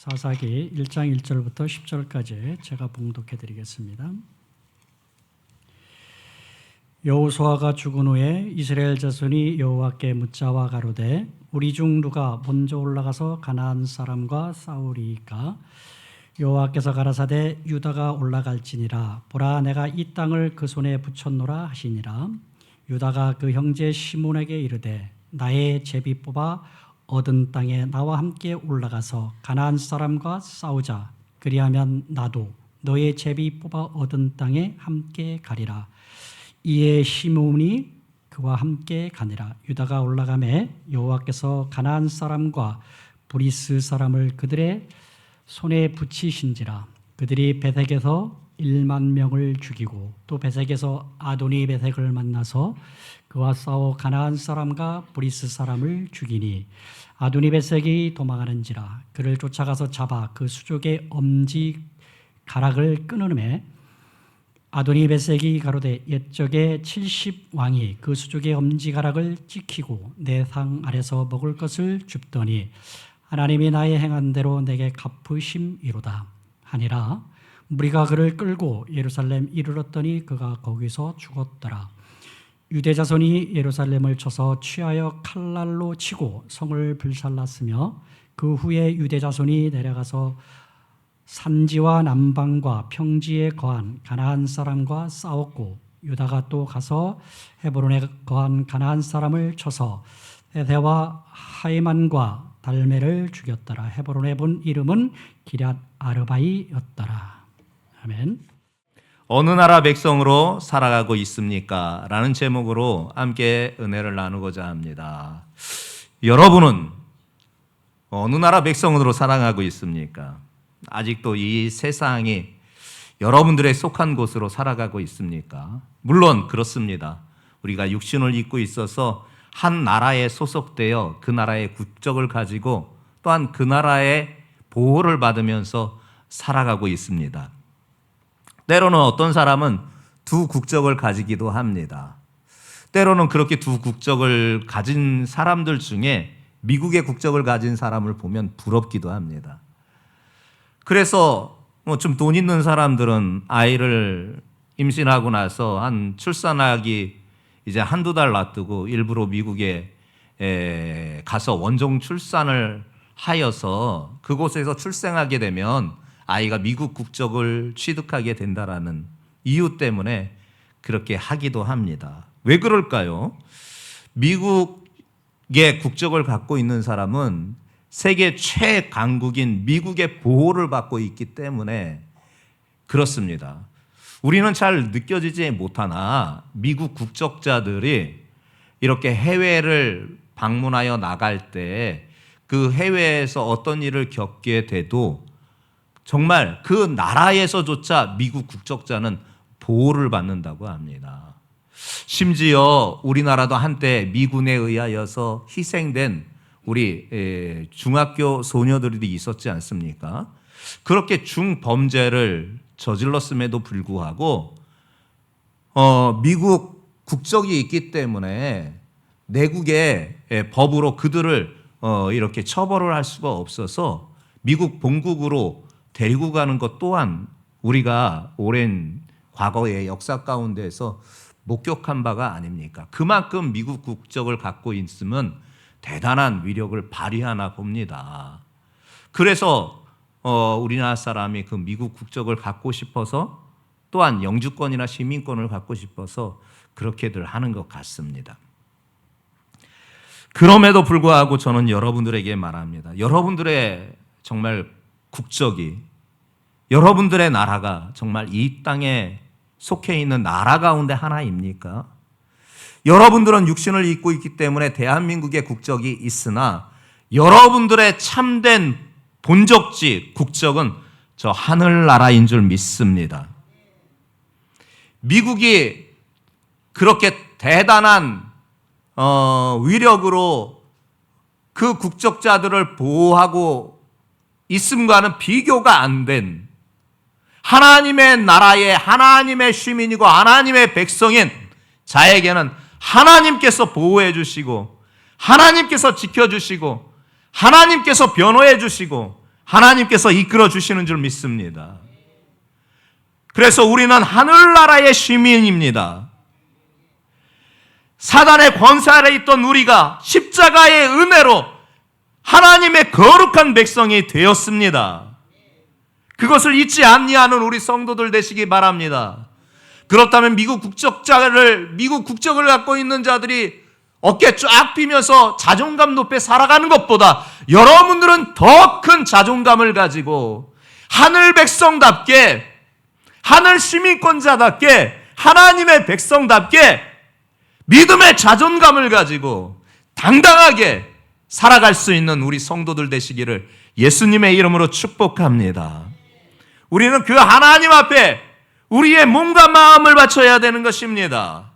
사사기 1장 1절부터 10절까지 제가 봉독해 드리겠습니다. 여호수아가 죽은 후에 이스라엘 자손이 여호와께 묻자와 가로되 우리 중 누가 먼저 올라가서 가나안 사람과 싸우리이까? 여호와께서 가라사대 유다가 올라갈지니라. 보라, 내가 이 땅을 그 손에 붙였노라 하시니라. 유다가 그 형제 시몬에게 이르되 나의 제비 뽑아 얻은 땅에 나와 함께 올라가서 가나안 사람과 싸우자. 그리하면 나도 너의 제비 뽑아 얻은 땅에 함께 가리라. 이에 시몬이 그와 함께 가니라. 유다가 올라가매 여호와께서 가나안 사람과 브리스 사람을 그들의 손에 붙이신지라. 그들이 베색에서 1만 명을 죽이고 또 베색에서 아도니 베색을 만나서 그와 싸워 가나안 사람과 브리스 사람을 죽이니 아도니 베색이 도망하는지라. 그를 쫓아가서 잡아 그 수족의 엄지 가락을 끊으매 아도니 베색이 가로되 옛적에 70왕이 그 수족의 엄지가락을 찍히고 내 상 아래서 먹을 것을 줍더니 하나님이 나의 행한 대로 내게 갚으심이로다 하니라. 무리가 그를 끌고 예루살렘 이르렀더니 그가 거기서 죽었더라. 유대 자손이 예루살렘을 쳐서 취하여 칼날로 치고 성을 불살랐으며 그 후에 유대 자손이 내려가서 산지와 남방과 평지에 거한 가나안 사람과 싸웠고 유다가 또 가서 헤브론에 거한 가나안 사람을 쳐서 헤세와 하이만과 달메를 죽였더라. 헤브론의 본 이름은 기럇 아르바이였더라. 아멘. 어느 나라 백성으로 살아가고 있습니까? 라는 제목으로 함께 은혜를 나누고자 합니다. 여러분은 어느 나라 백성으로 살아가고 있습니까? 아직도 이 세상이 여러분들의 속한 곳으로 살아가고 있습니까? 물론 그렇습니다. 우리가 육신을 입고 있어서 한 나라에 소속되어 그 나라의 국적을 가지고 또한 그 나라의 보호를 받으면서 살아가고 있습니다. 때로는 어떤 사람은 두 국적을 가지기도 합니다. 때로는 그렇게 두 국적을 가진 사람들 중에 미국의 국적을 가진 사람을 보면 부럽기도 합니다. 그래서 좀 돈 있는 사람들은 아이를 임신하고 나서 한 출산하기 이제 한두 달 놔두고 일부러 미국에 가서 원정 출산을 하여서 그곳에서 출생하게 되면 아이가 미국 국적을 취득하게 된다라는 이유 때문에 그렇게 하기도 합니다. 왜 그럴까요? 미국의 국적을 갖고 있는 사람은 세계 최강국인 미국의 보호를 받고 있기 때문에 그렇습니다. 우리는 잘 느껴지지 못하나 미국 국적자들이 이렇게 해외를 방문하여 나갈 때 그 해외에서 어떤 일을 겪게 돼도 정말 그 나라에서조차 미국 국적자는 보호를 받는다고 합니다. 심지어 우리나라도 한때 미군에 의하여서 희생된 우리 중학교 소녀들이 있었지 않습니까? 그렇게 중범죄를 저질렀음에도 불구하고 미국 국적이 있기 때문에 내국의 법으로 그들을 이렇게 처벌을 할 수가 없어서 미국 본국으로 데리고 가는 것 또한 우리가 오랜 과거의 역사 가운데서 목격한 바가 아닙니까? 그만큼 미국 국적을 갖고 있으면 대단한 위력을 발휘하나 봅니다. 그래서 우리나라 사람이 그 미국 국적을 갖고 싶어서 또한 영주권이나 시민권을 갖고 싶어서 그렇게들 하는 것 같습니다. 그럼에도 불구하고 저는 여러분들에게 말합니다. 여러분들의 정말 국적이, 여러분들의 나라가 정말 이 땅에 속해 있는 나라 가운데 하나입니까? 여러분들은 육신을 입고 있기 때문에 대한민국의 국적이 있으나 여러분들의 참된 본적지 국적은 저 하늘나라인 줄 믿습니다. 미국이 그렇게 대단한 위력으로 그 국적자들을 보호하고 있음과는 비교가 안 된 하나님의 나라의 하나님의 시민이고 하나님의 백성인 자에게는 하나님께서 보호해 주시고 하나님께서 지켜주시고 하나님께서 변호해 주시고 하나님께서 이끌어 주시는 줄 믿습니다. 그래서 우리는 하늘나라의 시민입니다. 사단의 권세 아래 있던 우리가 십자가의 은혜로 하나님의 거룩한 백성이 되었습니다. 그것을 잊지 아니하는 우리 성도들 되시기 바랍니다. 그렇다면 미국 국적을 갖고 있는 자들이 어깨 쫙 펴면서 자존감 높여 살아가는 것보다 여러분들은 더 큰 자존감을 가지고 하늘 백성답게, 하늘 시민권자답게, 하나님의 백성답게 믿음의 자존감을 가지고 당당하게 살아갈 수 있는 우리 성도들 되시기를 예수님의 이름으로 축복합니다. 우리는 그 하나님 앞에 우리의 몸과 마음을 바쳐야 되는 것입니다.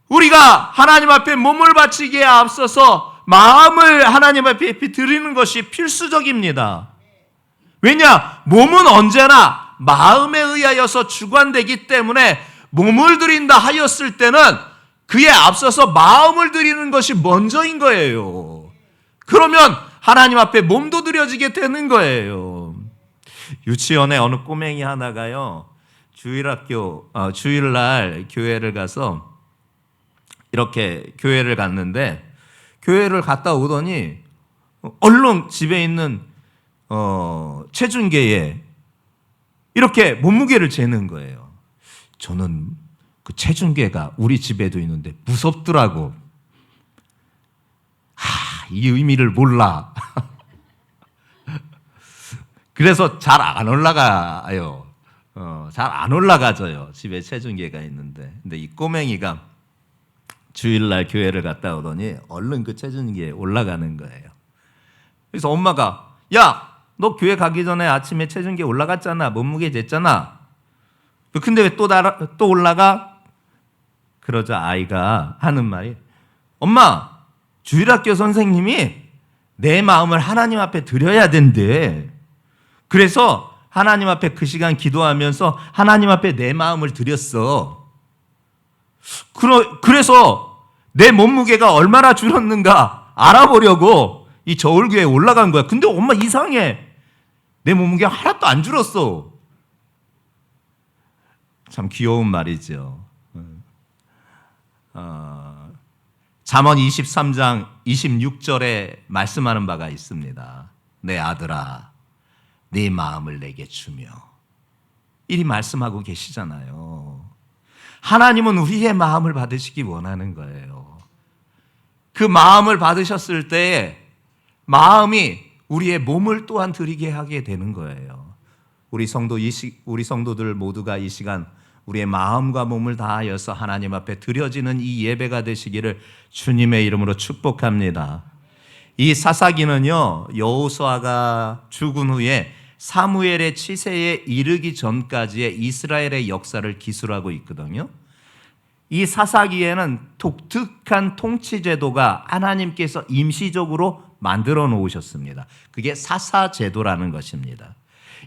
우리가 하나님 앞에 몸을 바치기에 앞서서 마음을 하나님 앞에 드리는 것이 필수적입니다. 왜냐? 몸은 언제나 마음에 의하여서 주관되기 때문에 몸을 드린다 하였을 때는 그에 앞서서 마음을 드리는 것이 먼저인 거예요. 그러면 하나님 앞에 몸도 드려지게 되는 거예요. 유치원에 어느 꼬맹이 하나가요, 주일날 교회를 가서 이렇게 교회를 갔는데, 교회를 갔다 오더니 얼른 집에 있는 체중계에 이렇게 몸무게를 재는 거예요. 저는 그 체중계가 우리 집에도 있는데 무섭더라고. 이 의미를 몰라. 그래서 잘 안 올라가요. 잘 안 올라가져요. 집에 체중계가 있는데. 근데 이 꼬맹이가 주일날 교회를 갔다 오더니 얼른 그 체중계에 올라가는 거예요. 그래서 엄마가, 야, 너 교회 가기 전에 아침에 체중계 올라갔잖아. 몸무게 쟀잖아. 근데 왜 또 올라가? 그러자 아이가 하는 말이, 엄마, 주일학교 선생님이 내 마음을 하나님 앞에 드려야 된대. 그래서 하나님 앞에 그 시간 기도하면서 하나님 앞에 내 마음을 드렸어. 그래서 내 몸무게가 얼마나 줄었는가 알아보려고 이 저울교에 올라간 거야. 근데 엄마 이상해. 내 몸무게가 하나도 안 줄었어. 참 귀여운 말이죠. 잠언 23장 26절에 말씀하는 바가 있습니다. 내 아들아, 네 마음을 내게 주며. 이리 말씀하고 계시잖아요. 하나님은 우리의 마음을 받으시기 원하는 거예요. 그 마음을 받으셨을 때에 마음이 우리의 몸을 또한 드리게 하게 되는 거예요. 우리 성도들 모두가 이 시간 우리의 마음과 몸을 다하여서 하나님 앞에 드려지는 이 예배가 되시기를 주님의 이름으로 축복합니다. 이 사사기는요, 여호수아가 죽은 후에 사무엘의 치세에 이르기 전까지의 이스라엘의 역사를 기술하고 있거든요. 이 사사기에는 독특한 통치 제도가 하나님께서 임시적으로 만들어 놓으셨습니다. 그게 사사 제도라는 것입니다.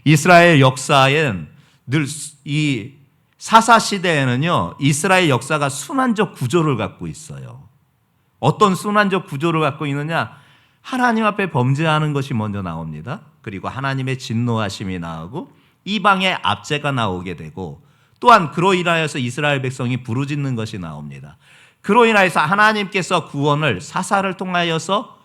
이스라엘 역사엔 늘 이 사사 시대에는요, 이스라엘 역사가 순환적 구조를 갖고 있어요. 어떤 순환적 구조를 갖고 있느냐? 하나님 앞에 범죄하는 것이 먼저 나옵니다. 그리고 하나님의 진노하심이 나오고 이방의 압제가 나오게 되고, 또한 그로 인하여서 이스라엘 백성이 부르짖는 것이 나옵니다. 그로 인하여서 하나님께서 구원을 사사를 통하여서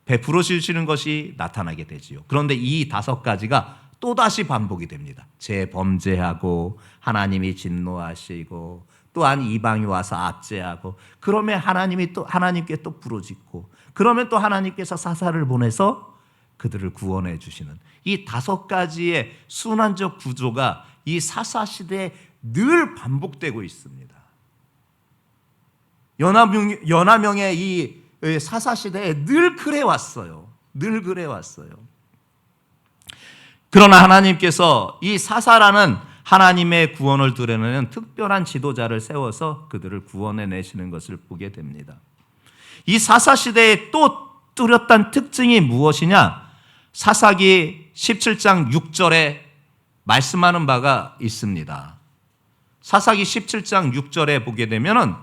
베풀어 주시는 것이 나타나게 되지요. 그런데 이 5가지가 또다시 반복이 됩니다. 재범죄하고 하나님이 진노하시고 또한 이방이 와서 압제하고, 그러면 하나님께 또 부르짖고, 그러면 또 하나님께서 사사를 보내서 그들을 구원해 주시는 이 5가지의 순환적 구조가 이 사사 시대에 늘 반복되고 있습니다. 연하명의 이 사사 시대에 늘 그래 왔어요. 늘 그래 왔어요. 그러나 하나님께서 이 사사라는 하나님의 구원을 드러내는 특별한 지도자를 세워서 그들을 구원해 내시는 것을 보게 됩니다. 이 사사 시대에 또 뚜렷한 특징이 무엇이냐? 사사기 17장 6절에 말씀하는 바가 있습니다. 사사기 17장 6절에 보게 되면은,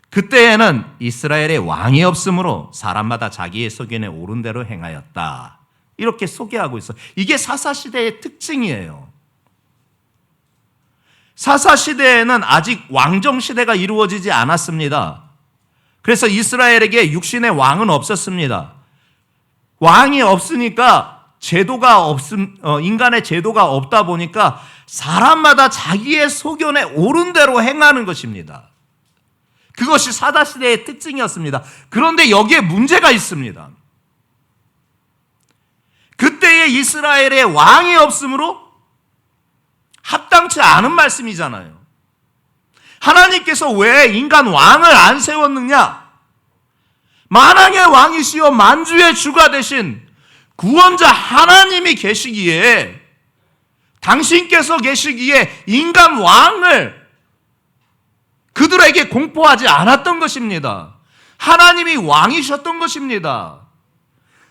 그때에는 이스라엘의 왕이 없으므로 사람마다 자기의 소견에 옳은 대로 행하였다. 이렇게 소개하고 있어요. 이게 사사시대의 특징이에요. 사사시대에는 아직 왕정시대가 이루어지지 않았습니다. 그래서 이스라엘에게 육신의 왕은 없었습니다. 왕이 없으니까 인간의 제도가 없다 보니까 사람마다 자기의 소견에 옳은 대로 행하는 것입니다. 그것이 사사시대의 특징이었습니다. 그런데 여기에 문제가 있습니다. 그때의 이스라엘에 왕이 없으므로 합당치 않은 말씀이잖아요. 하나님께서 왜 인간 왕을 안 세웠느냐? 만왕의 왕이시여 만주의 주가 되신 구원자 하나님이 계시기에, 당신께서 계시기에 인간 왕을 그들에게 공포하지 않았던 것입니다. 하나님이 왕이셨던 것입니다.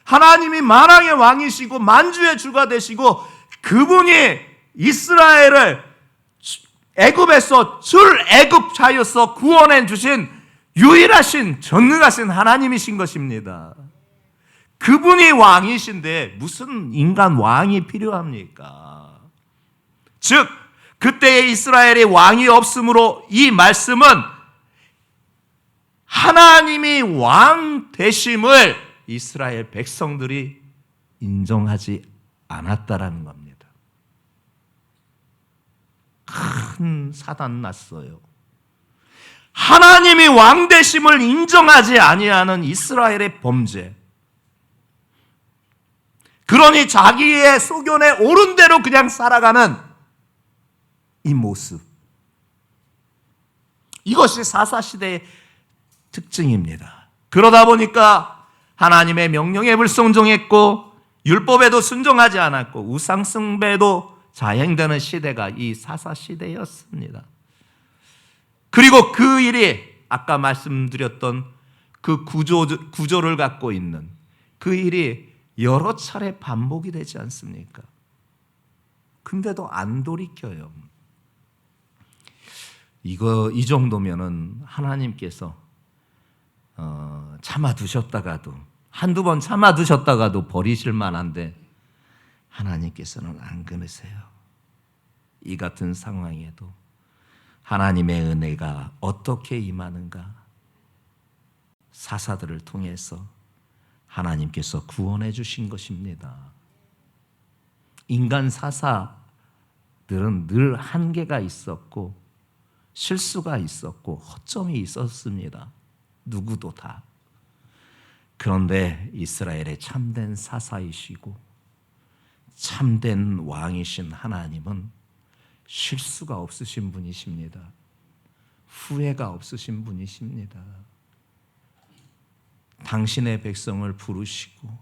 하나님이 만왕의 왕이시고 만주의 주가 되시고 그분이 이스라엘을 애굽에서 출애굽하여서 구원해 주신 유일하신 전능하신 하나님이신 것입니다. 그분이 왕이신데 무슨 인간 왕이 필요합니까? 즉 그때의 이스라엘의 왕이 없으므로 이 말씀은 하나님이 왕 되심을 이스라엘 백성들이 인정하지 않았다라는 겁니다. 큰 사단 났어요. 하나님이 왕 되심을 인정하지 아니하는 이스라엘의 범죄. 그러니 자기의 소견에 옳은 대로 그냥 살아가는 이 모습. 이것이 사사시대의 특징입니다. 그러다 보니까 하나님의 명령에 불순종했고 율법에도 순종하지 않았고 우상숭배도 자행되는 시대가 이 사사시대였습니다. 그리고 그 일이 아까 말씀드렸던 그 구조를 갖고 있는 그 일이 여러 차례 반복이 되지 않습니까? 근데도 안 돌이켜요. 이 정도면은 하나님께서 참아두셨다가도 한두 번 참아두셨다가도 버리실 만한데 하나님께서는 안 그러세요. 이 같은 상황에도 하나님의 은혜가 어떻게 임하는가? 사사들을 통해서 하나님께서 구원해 주신 것입니다. 인간 사사들은 늘 한계가 있었고 실수가 있었고 허점이 있었습니다. 누구도 다. 그런데 이스라엘의 참된 사사이시고 참된 왕이신 하나님은 실수가 없으신 분이십니다. 후회가 없으신 분이십니다. 당신의 백성을 부르시고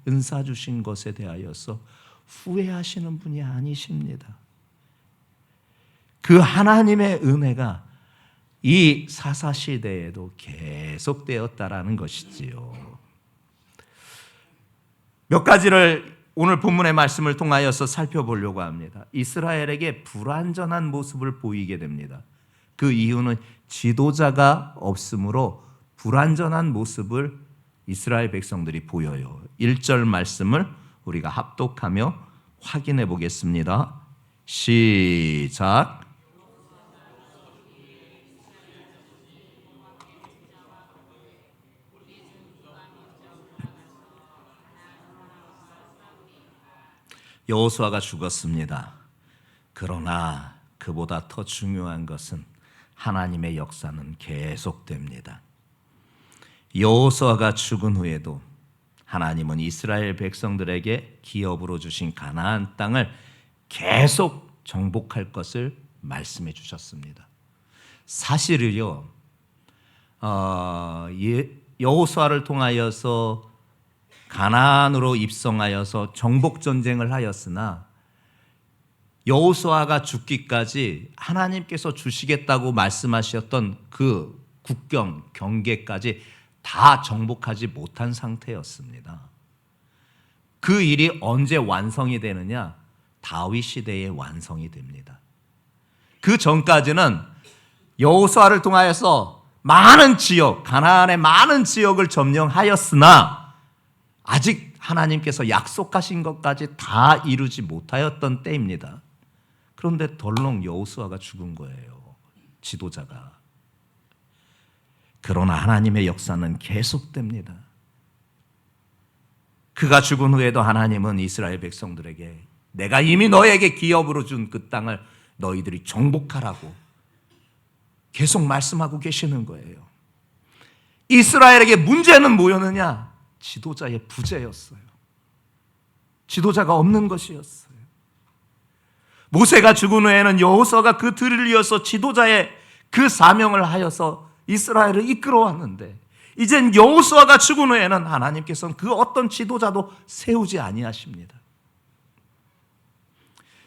은사 주신 것에 대하여서 후회하시는 분이 아니십니다. 그 하나님의 은혜가 이 사사시대에도 계속되었다라는 것이지요. 몇 가지를 오늘 본문의 말씀을 통하여서 살펴보려고 합니다. 이스라엘에게 불완전한 모습을 보이게 됩니다. 그 이유는 지도자가 없으므로 불완전한 모습을 이스라엘 백성들이 보여요. 1절 말씀을 우리가 합독하며 확인해 보겠습니다. 시작. 여호수아가 죽었습니다. 그러나 그보다 더 중요한 것은 하나님의 역사는 계속됩니다. 여호수아가 죽은 후에도 하나님은 이스라엘 백성들에게 기업으로 주신 가나안 땅을 계속 정복할 것을 말씀해 주셨습니다. 사실은요, 여호수아를 통하여서 가나안으로 입성하여서 정복 전쟁을 하였으나 여호수아가 죽기까지 하나님께서 주시겠다고 말씀하셨던 그 국경 경계까지 다 정복하지 못한 상태였습니다. 그 일이 언제 완성이 되느냐? 다윗 시대에 완성이 됩니다. 그 전까지는 여호수아를 통하여서 많은 지역, 가나안의 많은 지역을 점령하였으나 아직 하나님께서 약속하신 것까지 다 이루지 못하였던 때입니다. 그런데 덜렁 여호수아가 죽은 거예요. 지도자가. 그러나 하나님의 역사는 계속됩니다. 그가 죽은 후에도 하나님은 이스라엘 백성들에게 내가 이미 너에게 기업으로 준 그 땅을 너희들이 정복하라고 계속 말씀하고 계시는 거예요. 이스라엘에게 문제는 뭐였느냐? 지도자의 부재였어요. 지도자가 없는 것이었어요. 모세가 죽은 후에는 여호수아가 그 뒤를 이어서 지도자의 그 사명을 하여서 이스라엘을 이끌어왔는데 이젠 여호수아가 죽은 후에는 하나님께서는 그 어떤 지도자도 세우지 아니하십니다.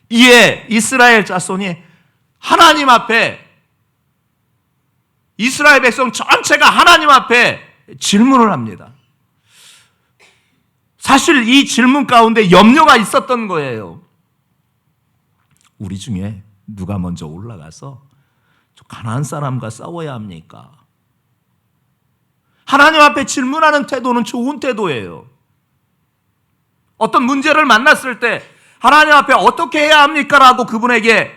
이에 이스라엘 자손이 하나님 앞에 이스라엘 백성 전체가 하나님 앞에 질문을 합니다. 사실 이 질문 가운데 염려가 있었던 거예요. 우리 중에 누가 먼저 올라가서 가나안 사람과 싸워야 합니까? 하나님 앞에 질문하는 태도는 좋은 태도예요. 어떤 문제를 만났을 때 하나님 앞에 어떻게 해야 합니까? 라고 그분에게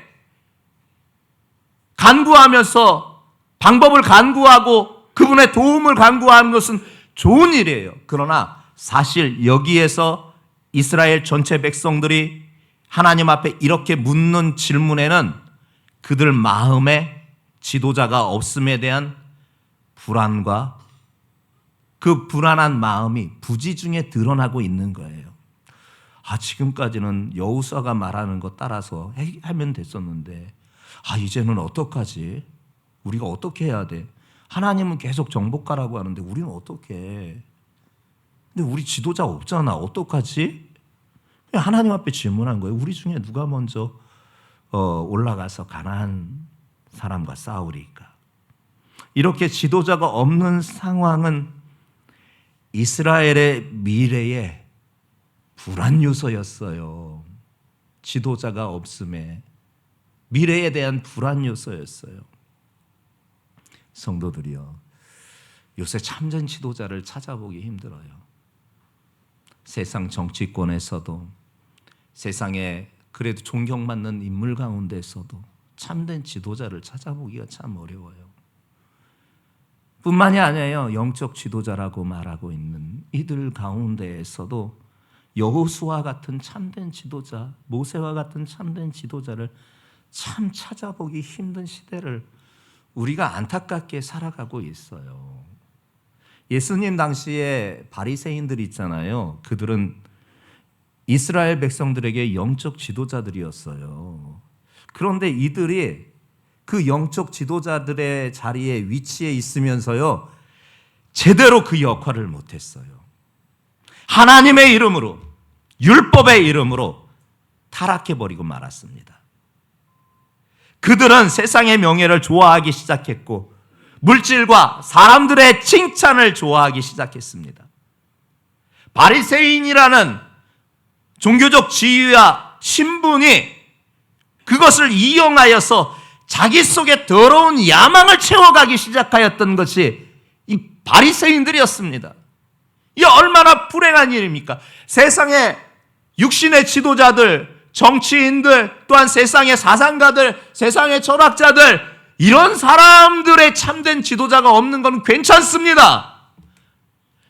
간구하면서 방법을 간구하고 그분의 도움을 간구하는 것은 좋은 일이에요. 그러나 사실 여기에서 이스라엘 전체 백성들이 하나님 앞에 이렇게 묻는 질문에는 그들 마음에 지도자가 없음에 대한 불안과 그 불안한 마음이 부지중에 드러나고 있는 거예요. 지금까지는 여호수아가 말하는 것 따라서 하면 됐었는데 이제는 어떡하지? 우리가 어떻게 해야 돼? 하나님은 계속 정복하라고 하는데 우리는 어떻게 해? 근데 우리 지도자 없잖아. 어떡하지? 하나님 앞에 질문한 거예요. 우리 중에 누가 먼저 올라가서 가나안 사람과 싸우리까? 이렇게 지도자가 없는 상황은 이스라엘의 미래의 불안 요소였어요. 지도자가 없음에 미래에 대한 불안 요소였어요. 성도들이요, 요새 참된 지도자를 찾아보기 힘들어요. 세상 정치권에서도 세상에 그래도 존경받는 인물 가운데서도 참된 지도자를 찾아보기가 참 어려워요. 뿐만이 아니에요. 영적 지도자라고 말하고 있는 이들 가운데에서도 여호수아 같은 참된 지도자, 모세와 같은 참된 지도자를 참 찾아보기 힘든 시대를 우리가 안타깝게 살아가고 있어요. 예수님 당시에 바리새인들이 있잖아요. 그들은 이스라엘 백성들에게 영적 지도자들이었어요. 그런데 이들이 그 영적 지도자들의 자리에 위치해 있으면서요, 제대로 그 역할을 못했어요. 하나님의 이름으로, 율법의 이름으로 타락해버리고 말았습니다. 그들은 세상의 명예를 좋아하기 시작했고 물질과 사람들의 칭찬을 좋아하기 시작했습니다. 바리새인이라는 종교적 지위와 신분이 그것을 이용하여서 자기 속에 더러운 야망을 채워가기 시작하였던 것이 이 바리새인들이었습니다. 이 얼마나 불행한 일입니까? 세상의 육신의 지도자들, 정치인들, 또한 세상의 사상가들, 세상의 철학자들, 이런 사람들의 참된 지도자가 없는 건 괜찮습니다.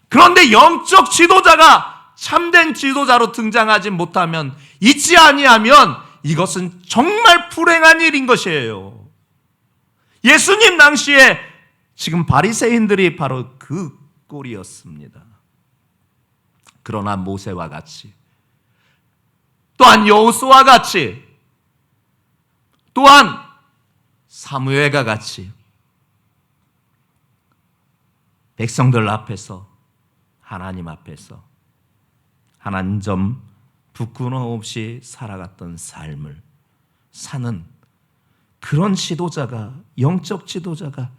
그런데 영적 지도자가 참된 지도자로 등장하지 못하면, 있지 아니하면 이것은 정말 불행한 일인 것이에요. 예수님 당시에 지금 바리새인들이 바로 그 꼴이었습니다. 그러나 모세와 같이, 또한 여호수아와 같이, 또한 사무엘과 같이 백성들 앞에서, 하나님 앞에서 한 점 부끄러움 없이 살아갔던 삶을 사는 그런 지도자가, 영적 지도자가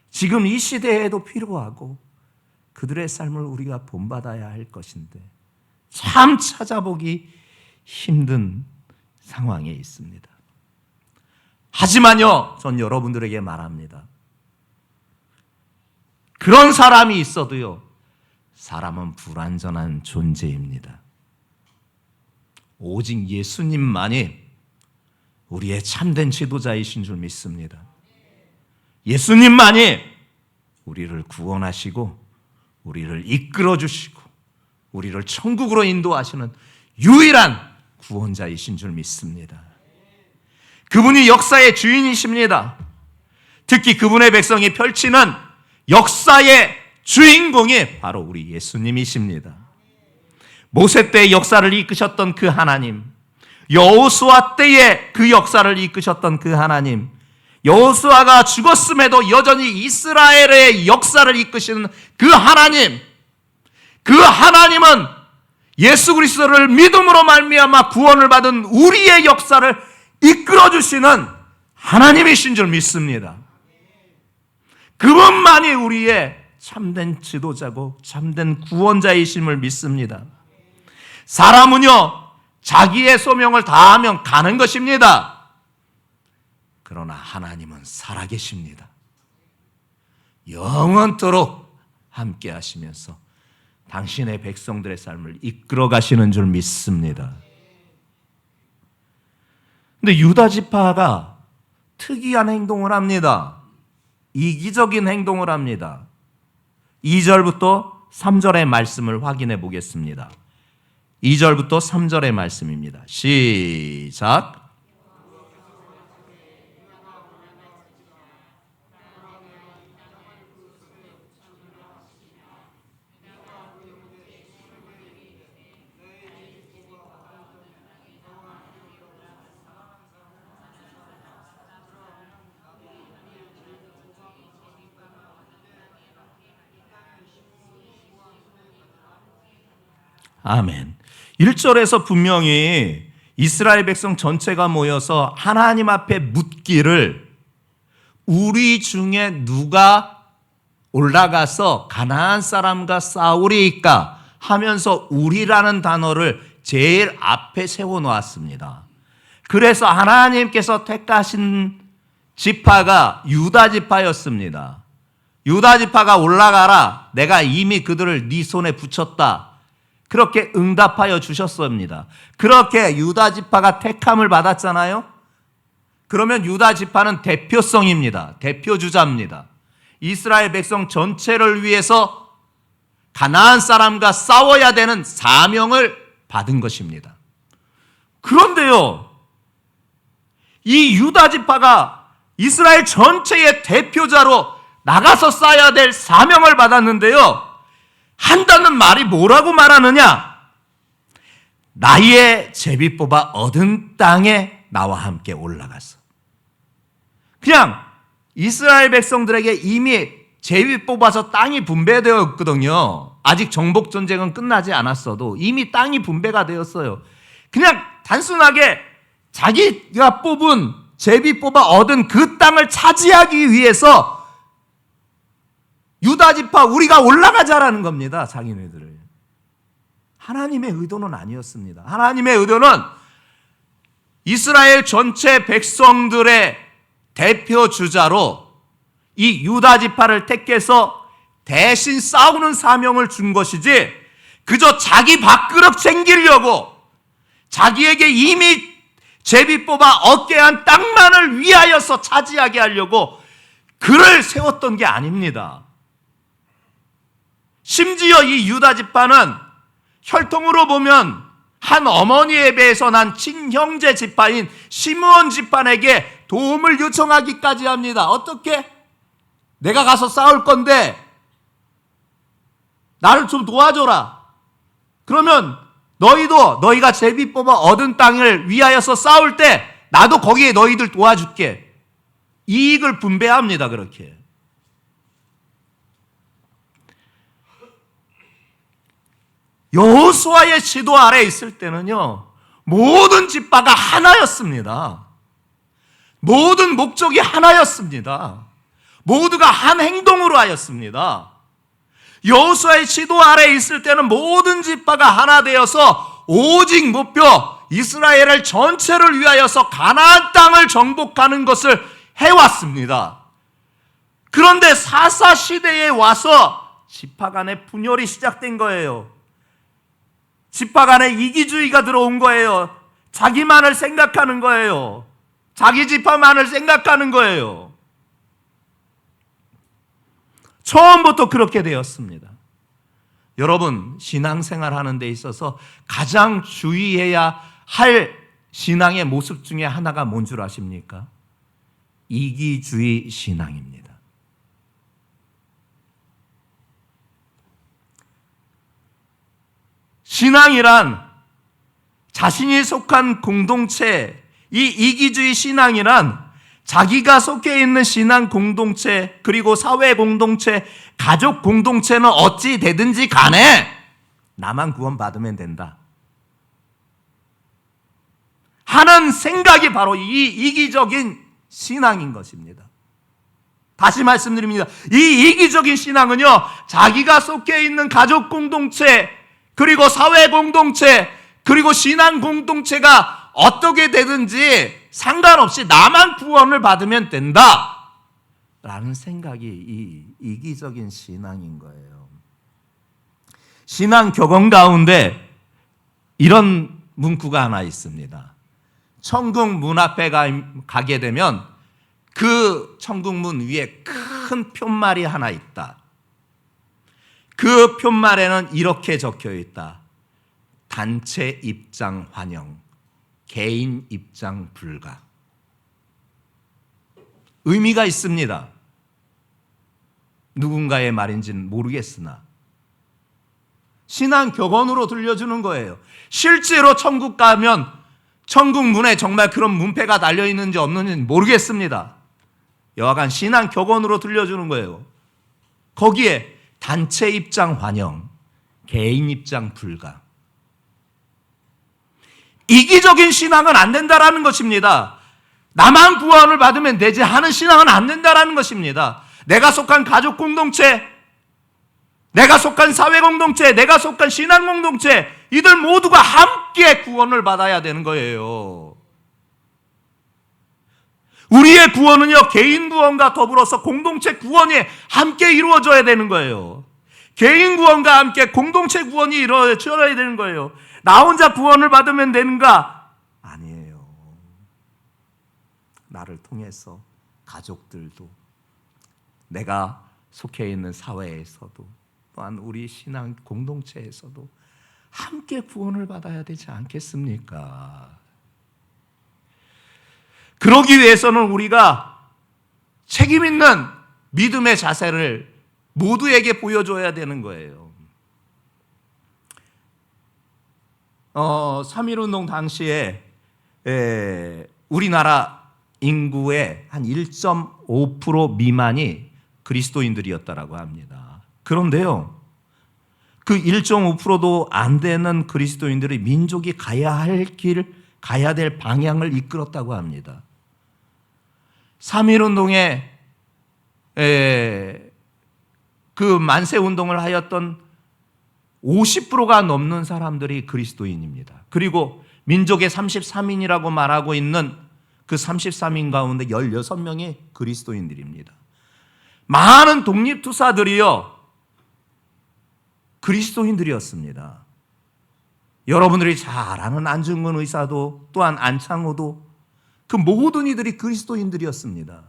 지금 이 시대에도 필요하고 그들의 삶을 우리가 본받아야 할 것인데 참 찾아보기 힘든 상황에 있습니다. 하지만요, 전 여러분들에게 말합니다. 그런 사람이 있어도요, 사람은 불완전한 존재입니다. 오직 예수님만이 우리의 참된 지도자이신 줄 믿습니다. 예수님만이 우리를 구원하시고 우리를 이끌어 주시고 우리를 천국으로 인도하시는 유일한 구원자이신 줄 믿습니다. 그분이 역사의 주인이십니다. 특히 그분의 백성이 펼치는 역사의 주인공이 바로 우리 예수님이십니다. 모세 때 역사를 이끄셨던 그 하나님, 여호수아 때에 그 역사를 이끄셨던 그 하나님, 여호수아가 죽었음에도 여전히 이스라엘의 역사를 이끄시는 그 하나님, 그 하나님은 예수 그리스도를 믿음으로 말미암아 구원을 받은 우리의 역사를 이끌어 주시는 하나님이신 줄 믿습니다. 그분만이 우리의 참된 지도자고 참된 구원자이심을 믿습니다. 사람은요, 자기의 소명을 다하면 가는 것입니다. 그러나 하나님은 살아계십니다. 영원토록 함께 하시면서 당신의 백성들의 삶을 이끌어 가시는 줄 믿습니다. 근데 유다 지파가 특이한 행동을 합니다. 이기적인 행동을 합니다. 2절부터 3절의 말씀을 확인해 보겠습니다. 2절부터 3절의 말씀입니다. 시작. 아멘. 1절에서 분명히 이스라엘 백성 전체가 모여서 하나님 앞에 묻기를 우리 중에 누가 올라가서 가나안 사람과 싸우리이까 하면서 우리라는 단어를 제일 앞에 세워놓았습니다. 그래서 하나님께서 택하신 지파가 유다 지파였습니다. 유다 지파가 올라가라, 내가 이미 그들을 네 손에 붙였다, 그렇게 응답하여 주셨습니다. 그렇게 유다 지파가 택함을 받았잖아요. 그러면 유다 지파는 대표성입니다. 대표주자입니다. 이스라엘 백성 전체를 위해서 가나안 사람과 싸워야 되는 사명을 받은 것입니다. 그런데요, 이 유다 지파가 이스라엘 전체의 대표자로 나가서 싸워야 될 사명을 받았는데요, 한다는 말이 뭐라고 말하느냐? 나의 제비 뽑아 얻은 땅에 나와 함께 올라가서. 그냥 이스라엘 백성들에게 이미 제비 뽑아서 땅이 분배되어 있거든요. 아직 정복 전쟁은 끝나지 않았어도 이미 땅이 분배가 되었어요. 그냥 단순하게 자기가 뽑은 제비 뽑아 얻은 그 땅을 차지하기 위해서 유다 지파 우리가 올라가자라는 겁니다. 자기네들을. 하나님의 의도는 아니었습니다. 하나님의 의도는 이스라엘 전체 백성들의 대표 주자로 이 유다 지파를 택해서 대신 싸우는 사명을 준 것이지, 그저 자기 밥그릇 챙기려고 자기에게 이미 제비 뽑아 얻게 한 땅만을 위하여서 차지하게 하려고 그를 세웠던 게 아닙니다. 심지어 이 유다 지파는 혈통으로 보면 한 어머니에 비해서 난 친형제 지파인 시므온 지파에게 도움을 요청하기까지 합니다. 어떻게? 내가 가서 싸울 건데 나를 좀 도와줘라. 그러면 너희가 제비 뽑아 얻은 땅을 위하여서 싸울 때 나도 거기에 너희들 도와줄게. 이익을 분배합니다. 그렇게. 여호수아의 지도 아래 있을 때는요, 모든 지파가 하나였습니다. 모든 목적이 하나였습니다. 모두가 한 행동으로 하였습니다. 여호수아의 지도 아래 있을 때는 모든 지파가 하나 되어서 오직 목표 이스라엘을 전체를 위하여서 가나안 땅을 정복하는 것을 해왔습니다. 그런데 사사 시대에 와서 지파 간의 분열이 시작된 거예요. 지파 간에 이기주의가 들어온 거예요. 자기만을 생각하는 거예요. 자기 지파만을 생각하는 거예요. 처음부터 그렇게 되었습니다. 여러분, 신앙생활 하는 데 있어서 가장 주의해야 할 신앙의 모습 중에 하나가 뭔 줄 아십니까? 이기주의 신앙입니다. 신앙이란 자신이 속한 공동체, 이 이기주의 신앙이란 자기가 속해 있는 신앙 공동체, 그리고 사회 공동체, 가족 공동체는 어찌 되든지 간에 나만 구원받으면 된다 하는 생각이 바로 이 이기적인 신앙인 것입니다. 다시 말씀드립니다. 이 이기적인 신앙은요, 자기가 속해 있는 가족 공동체, 그리고 사회 공동체, 그리고 신앙 공동체가 어떻게 되든지 상관없이 나만 구원을 받으면 된다 라는 생각이 이 이기적인 신앙인 거예요. 신앙 격언 가운데 이런 문구가 하나 있습니다. 천국 문 앞에 가게 되면 그 천국 문 위에 큰 푯말이 하나 있다. 그 푯말에는 이렇게 적혀 있다. 단체 입장 환영, 개인 입장 불가. 의미가 있습니다. 누군가의 말인지는 모르겠으나 신앙 격언으로 들려주는 거예요. 실제로 천국 가면 천국 문에 정말 그런 문패가 달려있는지 없는지 모르겠습니다. 여하간 신앙 격언으로 들려주는 거예요. 거기에 단체 입장 환영, 개인 입장 불가. 이기적인 신앙은 안 된다라는 것입니다. 나만 구원을 받으면 되지 하는 신앙은 안 된다라는 것입니다. 내가 속한 가족 공동체, 내가 속한 사회 공동체, 내가 속한 신앙 공동체, 이들 모두가 함께 구원을 받아야 되는 거예요. 우리의 구원은요, 개인 구원과 더불어서 공동체 구원이 함께 이루어져야 되는 거예요. 개인 구원과 함께 공동체 구원이 이루어져야 되는 거예요. 나 혼자 구원을 받으면 되는가? 아니에요. 나를 통해서 가족들도, 내가 속해 있는 사회에서도, 또한 우리 신앙 공동체에서도 함께 구원을 받아야 되지 않겠습니까? 그러기 위해서는 우리가 책임 있는 믿음의 자세를 모두에게 보여줘야 되는 거예요. 3.1운동 당시에 우리나라 인구의 한 1.5% 미만이 그리스도인들이었다라고 합니다. 그런데요, 그 1.5%도 안 되는 그리스도인들이 민족이 가야 할 길, 가야 될 방향을 이끌었다고 합니다. 3.1운동에 그 만세운동을 하였던 50%가 넘는 사람들이 그리스도인입니다. 그리고 민족의 33인이라고 말하고 있는 그 33인 가운데 16명이 그리스도인들입니다. 많은 독립투사들이요, 그리스도인들이었습니다. 여러분들이 잘 아는 안중근 의사도, 또한 안창호도, 그 모든 이들이 그리스도인들이었습니다.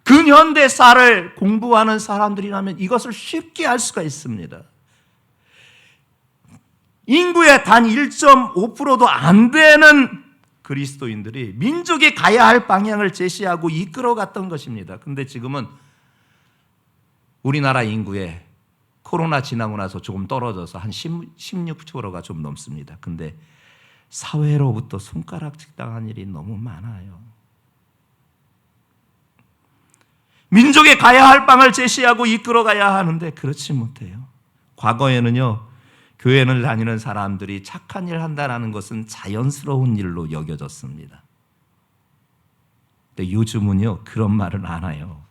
근현대사를 공부하는 사람들이라면 이것을 쉽게 알 수가 있습니다. 인구의 단 1.5%도 안 되는 그리스도인들이 민족이 가야 할 방향을 제시하고 이끌어갔던 것입니다. 근데 지금은 우리나라 인구의 코로나 지나고 나서 조금 떨어져서 한 16%가 좀 넘습니다. 근데 사회로부터 손가락질 당한 일이 너무 많아요. 민족에 가야 할 방을 제시하고 이끌어가야 하는데 그렇지 못해요. 과거에는요, 교회를 다니는 사람들이 착한 일 한다는 것은 자연스러운 일로 여겨졌습니다. 근데 요즘은요, 그런 말을 안 해요.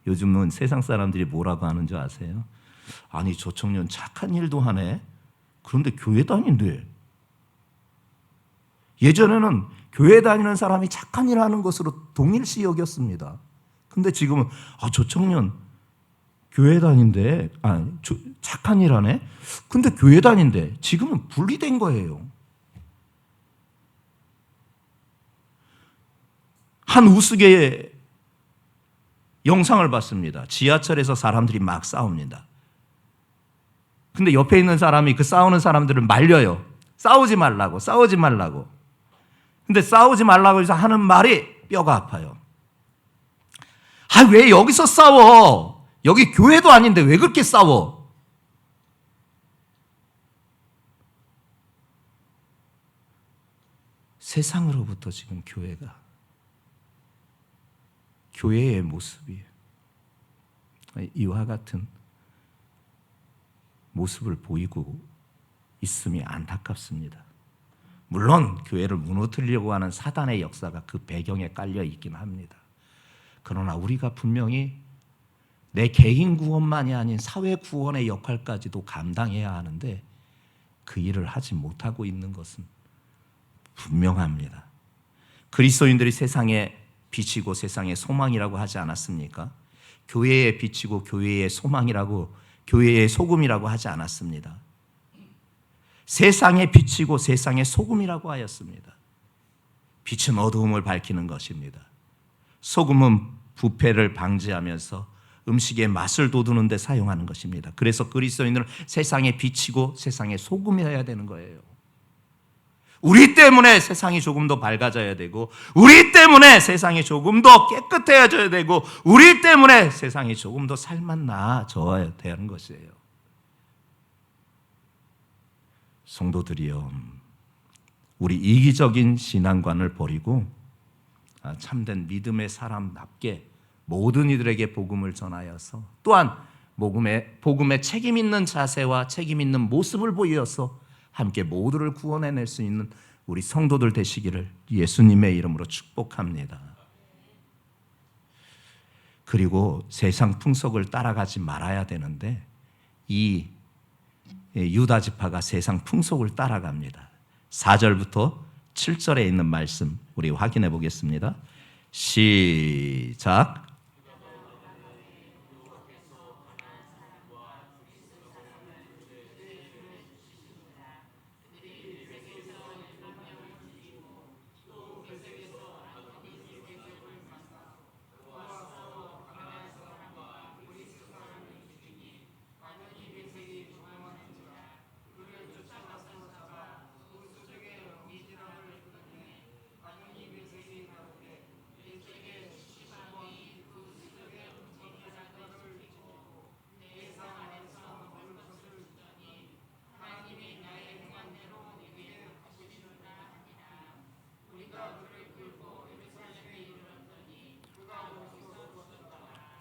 요즘은 세상 사람들이 뭐라고 하는 줄 아세요? 아니, 저 청년 착한 일도 하네. 그런데 교회 다닌대. 예전에는 교회 다니는 사람이 착한 일 하는 것으로 동일시 여겼습니다. 근데 지금은 저 청년 교회 다닌대. 착한 일 하네. 근데 교회 다닌대. 지금은 분리된 거예요. 한 우스개의 영상을 봤습니다. 지하철에서 사람들이 막 싸웁니다. 근데 옆에 있는 사람이 그 싸우는 사람들을 말려요. 싸우지 말라고, 싸우지 말라고. 근데 싸우지 말라고 해서 하는 말이 뼈가 아파요. 왜 여기서 싸워? 여기 교회도 아닌데 왜 그렇게 싸워? 세상으로부터 지금 교회의 모습이 이와 같은 모습을 보이고 있음이 안타깝습니다. 물론 교회를 무너뜨리려고 하는 사단의 역사가 그 배경에 깔려 있긴 합니다. 그러나 우리가 분명히 내 개인 구원만이 아닌 사회 구원의 역할까지도 감당해야 하는데 그 일을 하지 못하고 있는 것은 분명합니다. 그리스도인들이 세상의 빛이고 세상의 소망이라고 하지 않았습니까? 교회의 빛이고 교회의 소망이라고, 교회의 소금이라고 하지 않았습니다. 세상의 빛이고 세상의 소금이라고 하였습니다. 빛은 어두움을 밝히는 것입니다. 소금은 부패를 방지하면서 음식의 맛을 돋우는 데 사용하는 것입니다. 그래서 그리스도인들은 세상의 빛이고 세상의 소금이어야 되는 거예요. 우리 때문에 세상이 조금 더 밝아져야 되고, 우리 때문에 세상이 조금 더 깨끗해져야 되고, 우리 때문에 세상이 조금 더 살맛 나아져야 되는 것이에요. 성도들이여, 우리 이기적인 신앙관을 버리고 참된 믿음의 사람답게 모든 이들에게 복음을 전하여서 또한 복음에 책임 있는 자세와 책임 있는 모습을 보여서 함께 모두를 구원해낼 수 있는 우리 성도들 되시기를 예수님의 이름으로 축복합니다. 그리고 세상 풍속을 따라가지 말아야 되는데 이 유다 지파가 세상 풍속을 따라갑니다. 4절부터 7절에 있는 말씀 우리 확인해 보겠습니다. 시작.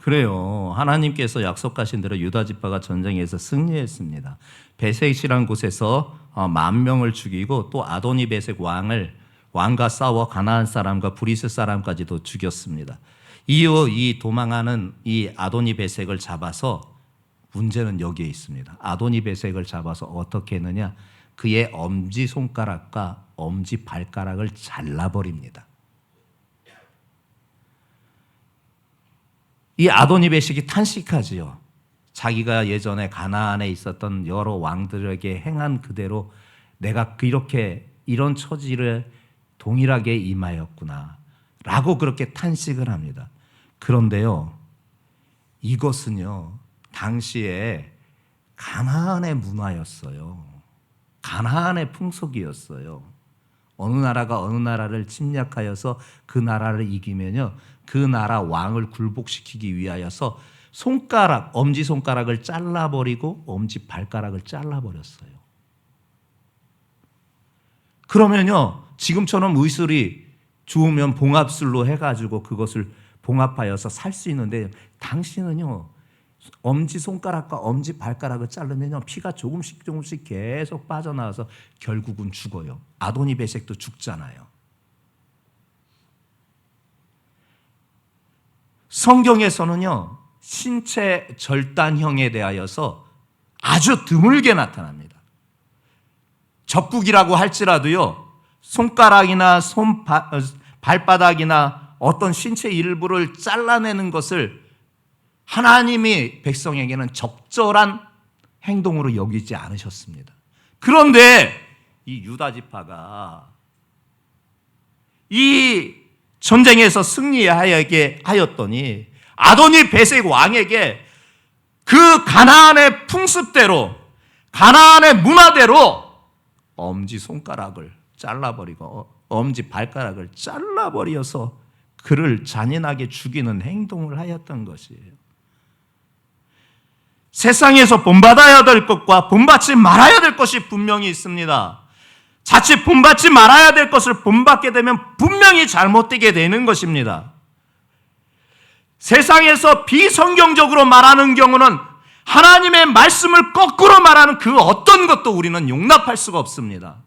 그래요. 하나님께서 약속하신 대로 유다 지파가 전쟁에서 승리했습니다. 베셋이라는 곳에서 10,000명을 죽이고 또 아도니 베셋 왕과 싸워 가나안 사람과 브리스 사람까지도 죽였습니다. 이후 이 도망하는 이 아도니 베셋을 잡아서, 문제는 여기에 있습니다. 아도니 베셋을 잡아서 어떻게 했느냐? 그의 엄지 손가락과 엄지 발가락을 잘라버립니다. 이 아도니 베셋이 탄식하지요. 자기가 예전에 가나안에 있었던 여러 왕들에게 행한 그대로 내가 이렇게 이런 처지를 동일하게 임하였구나 라고 그렇게 탄식을 합니다. 그런데요, 이것은요 당시에 가나안의 문화였어요. 가나안의 풍속이었어요. 어느 나라가 어느 나라를 침략하여서 그 나라를 이기면요, 그 나라 왕을 굴복시키기 위하여서 엄지손가락을 잘라버리고 엄지 발가락을 잘라버렸어요. 그러면요, 지금처럼 의술이 주우면 봉합술로 해가지고 그것을 봉합하여서 살 수 있는데, 당시는요 엄지손가락과 엄지발가락을 자르면요 피가 조금씩 계속 빠져나와서 결국은 죽어요. 아도니 베셋도 죽잖아요. 성경에서는요 신체 절단형에 대하여서 아주 드물게 나타납니다. 적국이라고 할지라도요 손가락이나 발바닥이나 어떤 신체 일부를 잘라내는 것을 하나님이 백성에게는 적절한 행동으로 여기지 않으셨습니다. 그런데 이 유다 지파가 이 전쟁에서 승리하게 하였더니 아도니 베색 왕에게 그 가나안의 풍습대로, 가나안의 문화대로 엄지 손가락을 잘라버리고 엄지 발가락을 잘라버려서 그를 잔인하게 죽이는 행동을 하였던 것이에요. 세상에서 본받아야 될 것과 본받지 말아야 될 것이 분명히 있습니다. 자칫 본받지 말아야 될 것을 본받게 되면 분명히 잘못되게 되는 것입니다. 세상에서 비성경적으로 말하는 경우는 하나님의 말씀을 거꾸로 말하는 그 어떤 것도 우리는 용납할 수가 없습니다.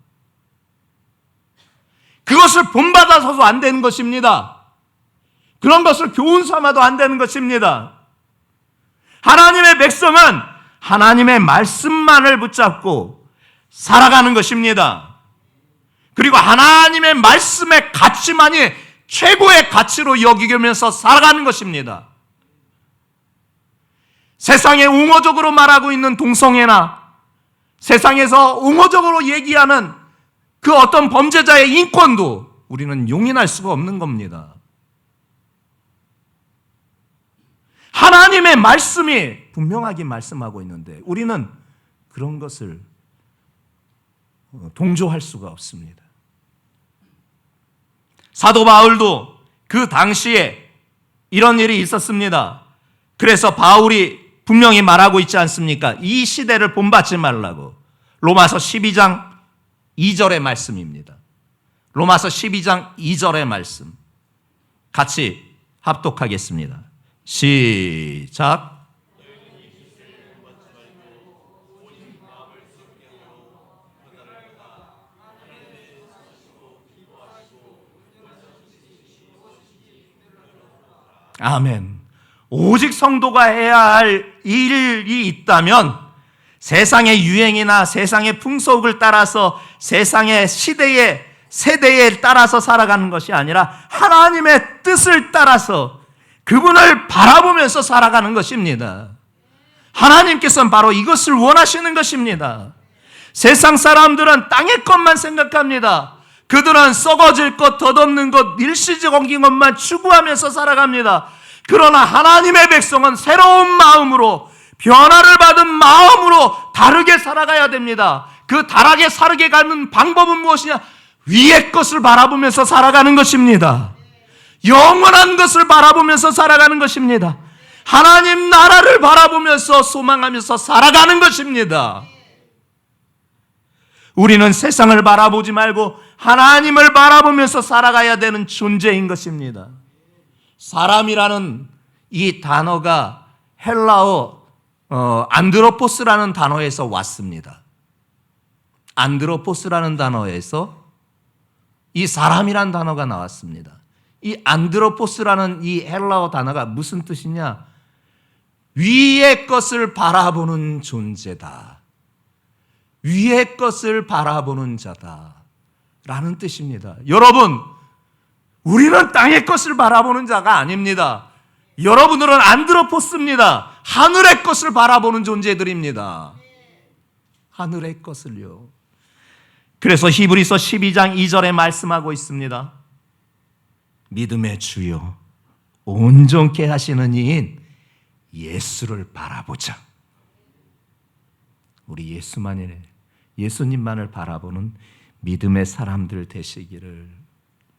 그것을 본받아서도 안 되는 것입니다. 그런 것을 교훈 삼아도 안 되는 것입니다. 하나님의 백성은 하나님의 말씀만을 붙잡고 살아가는 것입니다. 그리고 하나님의 말씀의 가치만이 최고의 가치로 여기면서 살아가는 것입니다. 세상에 옹호적으로 말하고 있는 동성애나 세상에서 옹호적으로 얘기하는 그 어떤 범죄자의 인권도 우리는 용인할 수가 없는 겁니다. 하나님의 말씀이 분명하게 말씀하고 있는데 우리는 그런 것을 동조할 수가 없습니다. 사도 바울도 그 당시에 이런 일이 있었습니다. 그래서 바울이 분명히 말하고 있지 않습니까? 이 시대를 본받지 말라고. 로마서 12장 2절의 말씀입니다. 로마서 12장 2절의 말씀. 같이 합독하겠습니다. 시작. 아멘. 오직 성도가 해야 할 일이 있다면 세상의 유행이나 세상의 풍속을 따라서 세상의 세대에 따라서 살아가는 것이 아니라 하나님의 뜻을 따라서 그분을 바라보면서 살아가는 것입니다. 하나님께서는 바로 이것을 원하시는 것입니다. 세상 사람들은 땅의 것만 생각합니다. 그들은 썩어질 것, 덧없는 것, 일시적인 것만 추구하면서 살아갑니다. 그러나 하나님의 백성은 새로운 마음으로, 변화를 받은 마음으로 다르게 살아가야 됩니다. 그 다르게 살게 가는 방법은 무엇이냐? 위의 것을 바라보면서 살아가는 것입니다. 영원한 것을 바라보면서 살아가는 것입니다. 하나님 나라를 바라보면서 소망하면서 살아가는 것입니다. 우리는 세상을 바라보지 말고 하나님을 바라보면서 살아가야 되는 존재인 것입니다. 사람이라는 이 단어가 헬라어 안드로포스라는 단어에서 왔습니다. 안드로포스라는 단어에서 이 사람이라는 단어가 나왔습니다. 이 안드로포스라는 이 헬라어 단어가 무슨 뜻이냐? 위의 것을 바라보는 존재다. 위의 것을 바라보는 자다. 라는 뜻입니다. 여러분, 우리는 땅의 것을 바라보는 자가 아닙니다. 여러분들은 안드로포스입니다. 하늘의 것을 바라보는 존재들입니다. 하늘의 것을요. 그래서 히브리서 12장 2절에 말씀하고 있습니다. 믿음의 주요 온전케 하시는 이인 예수를 바라보자. 우리 예수님만을 바라보는 믿음의 사람들 되시기를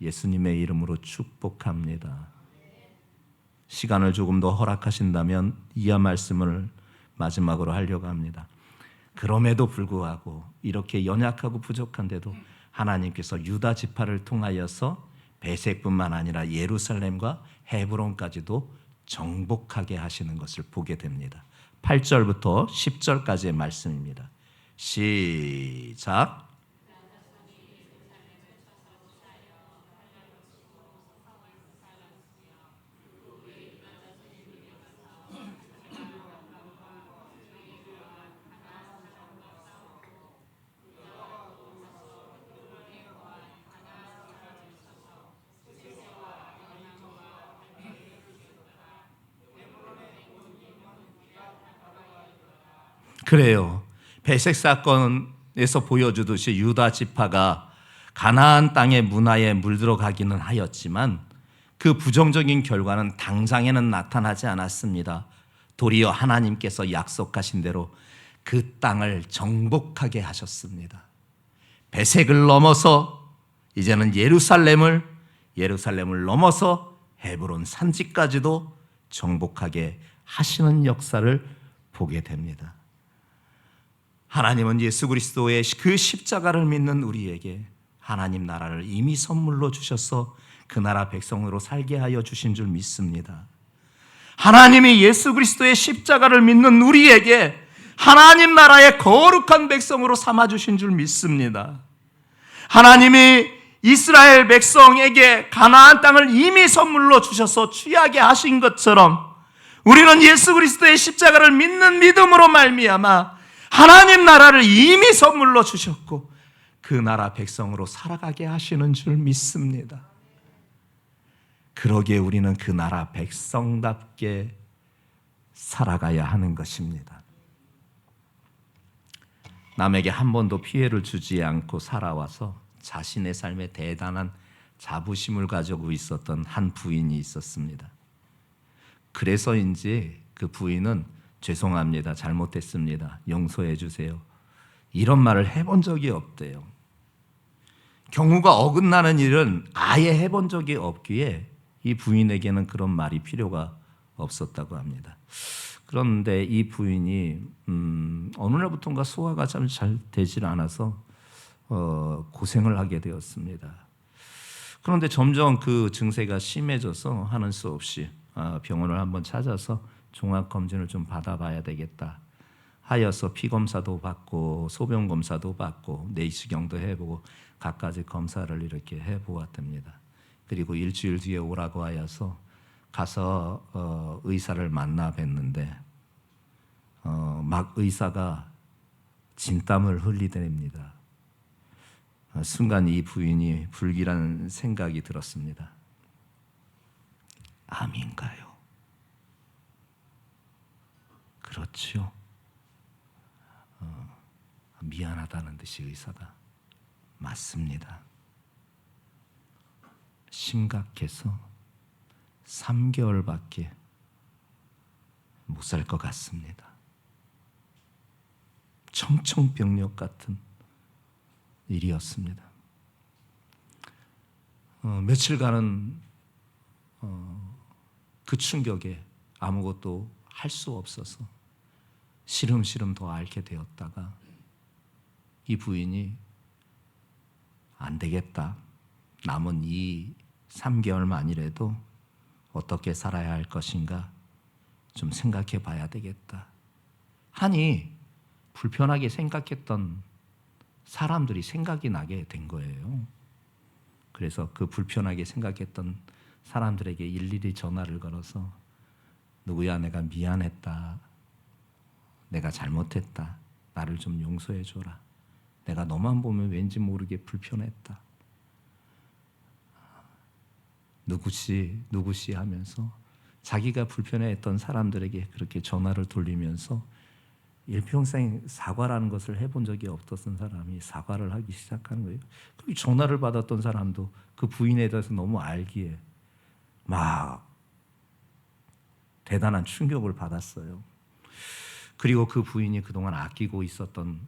예수님의 이름으로 축복합니다. 시간을 조금 더 허락하신다면 이하 말씀을 마지막으로 하려고 합니다. 그럼에도 불구하고 이렇게 연약하고 부족한데도 하나님께서 유다 지파를 통하여서 베색뿐만 아니라 예루살렘과 헤브론까지도 정복하게 하시는 것을 보게 됩니다. 8절부터 10절까지의 말씀입니다. 시작. 그래요. 배색 사건에서 보여주듯이 유다 지파가 가나안 땅의 문화에 물들어가기는 하였지만 그 부정적인 결과는 당장에는 나타나지 않았습니다. 도리어 하나님께서 약속하신 대로 그 땅을 정복하게 하셨습니다. 배색을 넘어서 이제는 예루살렘을 넘어서 헤브론 산지까지도 정복하게 하시는 역사를 보게 됩니다. 하나님은 예수 그리스도의 그 십자가를 믿는 우리에게 하나님 나라를 이미 선물로 주셔서 그 나라 백성으로 살게 하여 주신 줄 믿습니다. 하나님이 예수 그리스도의 십자가를 믿는 우리에게 하나님 나라의 거룩한 백성으로 삼아 주신 줄 믿습니다. 하나님이 이스라엘 백성에게 가나안 땅을 이미 선물로 주셔서 취하게 하신 것처럼 우리는 예수 그리스도의 십자가를 믿는 믿음으로 말미암아 하나님 나라를 이미 선물로 주셨고 그 나라 백성으로 살아가게 하시는 줄 믿습니다. 그러기에 우리는 그 나라 백성답게 살아가야 하는 것입니다. 남에게 한 번도 피해를 주지 않고 살아와서 자신의 삶에 대단한 자부심을 가지고 있었던 한 부인이 있었습니다. 그래서인지 그 부인은 죄송합니다. 잘못했습니다. 용서해 주세요. 이런 말을 해본 적이 없대요. 경우가 어긋나는 일은 아예 해본 적이 없기에 이 부인에게는 그런 말이 필요가 없었다고 합니다. 그런데 이 부인이 어느 날부터인가 소화가 잘 되질 않아서 고생을 하게 되었습니다. 그런데 점점 그 증세가 심해져서 하는 수 없이 병원을 한번 찾아서 종합검진을 좀 받아봐야 되겠다 하여서 피검사도 받고 소변검사도 받고 내시경도 해보고 갖가지 검사를 이렇게 해보았답니다. 그리고 일주일 뒤에 오라고 하여서 가서 의사를 만나 뵀는데 막 의사가 진땀을 흘리더랍니다. 순간 이 부인이 불길한 생각이 들었습니다. 암인가요? 그렇죠. 미안하다는 듯이 의사가 맞습니다. 심각해서 3개월밖에 못 살 것 같습니다. 청청병력 같은 일이었습니다. 며칠간은 그 충격에 아무것도 할 수 없어서 시름시름 더 앓게 되었다가 이 부인이 안 되겠다. 남은 이 3개월만이라도 어떻게 살아야 할 것인가 좀 생각해 봐야 되겠다 하니 불편하게 생각했던 사람들이 생각이 나게 된 거예요. 그래서 그 불편하게 생각했던 사람들에게 일일이 전화를 걸어서 누구야, 내가 미안했다. 내가 잘못했다. 나를 좀 용서해 줘라. 내가 너만 보면 왠지 모르게 불편했다. 누구시 하면서 자기가 불편해했던 사람들에게 그렇게 전화를 돌리면서 일평생 사과라는 것을 해본 적이 없었던 사람이 사과를 하기 시작하는 거예요. 그 전화를 받았던 사람도 그 부인에 대해서 너무 알기에 막 대단한 충격을 받았어요. 그리고 그 부인이 그동안 아끼고 있었던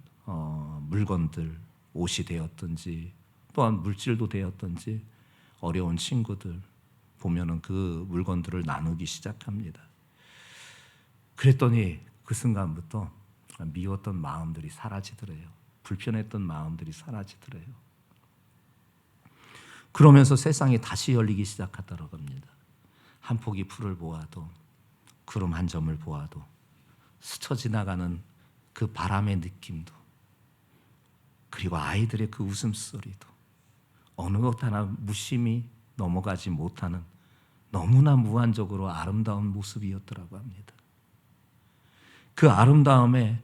물건들, 옷이 되었든지 또한 물질도 되었든지 어려운 친구들 보면은 그 물건들을 나누기 시작합니다. 그랬더니 그 순간부터 미웠던 마음들이 사라지더래요. 불편했던 마음들이 사라지더래요. 그러면서 세상이 다시 열리기 시작하더라고 합니다. 한 포기 풀을 보아도 구름 한 점을 보아도 스쳐 지나가는 그 바람의 느낌도 그리고 아이들의 그 웃음소리도 어느 것 하나 무심히 넘어가지 못하는 너무나 무한적으로 아름다운 모습이었더라고 합니다. 그 아름다움에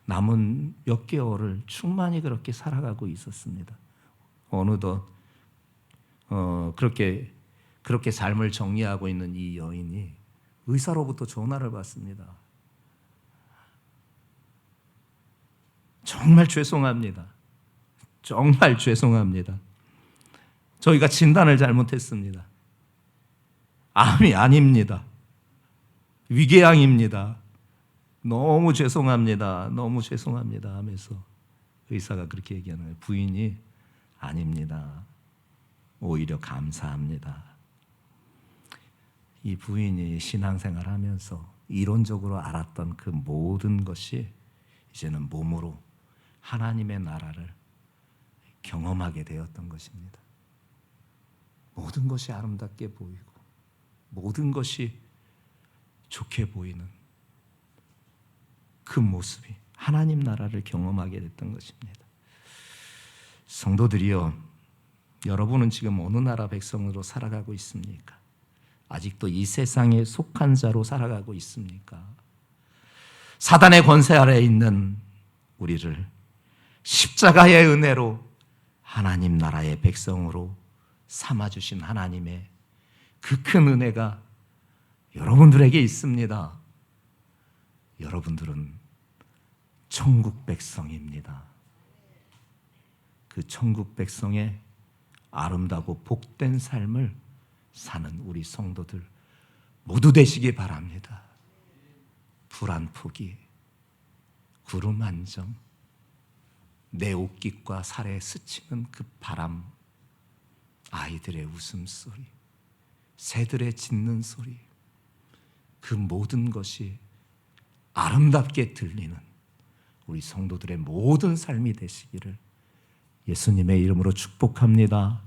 남은 몇 개월을 충만히 그렇게 살아가고 있었습니다. 어느덧 그렇게 삶을 정리하고 있는 이 여인이 의사로부터 전화를 받습니다. 정말 죄송합니다. 정말 죄송합니다. 저희가 진단을 잘못했습니다. 암이 아닙니다. 위궤양입니다. 너무 죄송합니다. 너무 죄송합니다 하면서 의사가 그렇게 얘기하는 거예요. 부인이 아닙니다. 오히려 감사합니다. 이 부인이 신앙생활 하면서 이론적으로 알았던 그 모든 것이 이제는 몸으로 하나님의 나라를 경험하게 되었던 것입니다. 모든 것이 아름답게 보이고 모든 것이 좋게 보이는 그 모습이 하나님 나라를 경험하게 됐던 것입니다. 성도들이여, 여러분은 지금 어느 나라 백성으로 살아가고 있습니까? 아직도 이 세상에 속한 자로 살아가고 있습니까? 사단의 권세 아래에 있는 우리를 십자가의 은혜로 하나님 나라의 백성으로 삼아주신 하나님의 그 큰 은혜가 여러분들에게 있습니다. 여러분들은 천국 백성입니다. 그 천국 백성의 아름다고 복된 삶을 사는 우리 성도들 모두 되시기 바랍니다. 불안 포기, 구름 한 점, 내 옷깃과 살에 스치는 그 바람, 아이들의 웃음소리, 새들의 짖는 소리, 그 모든 것이 아름답게 들리는 우리 성도들의 모든 삶이 되시기를 예수님의 이름으로 축복합니다.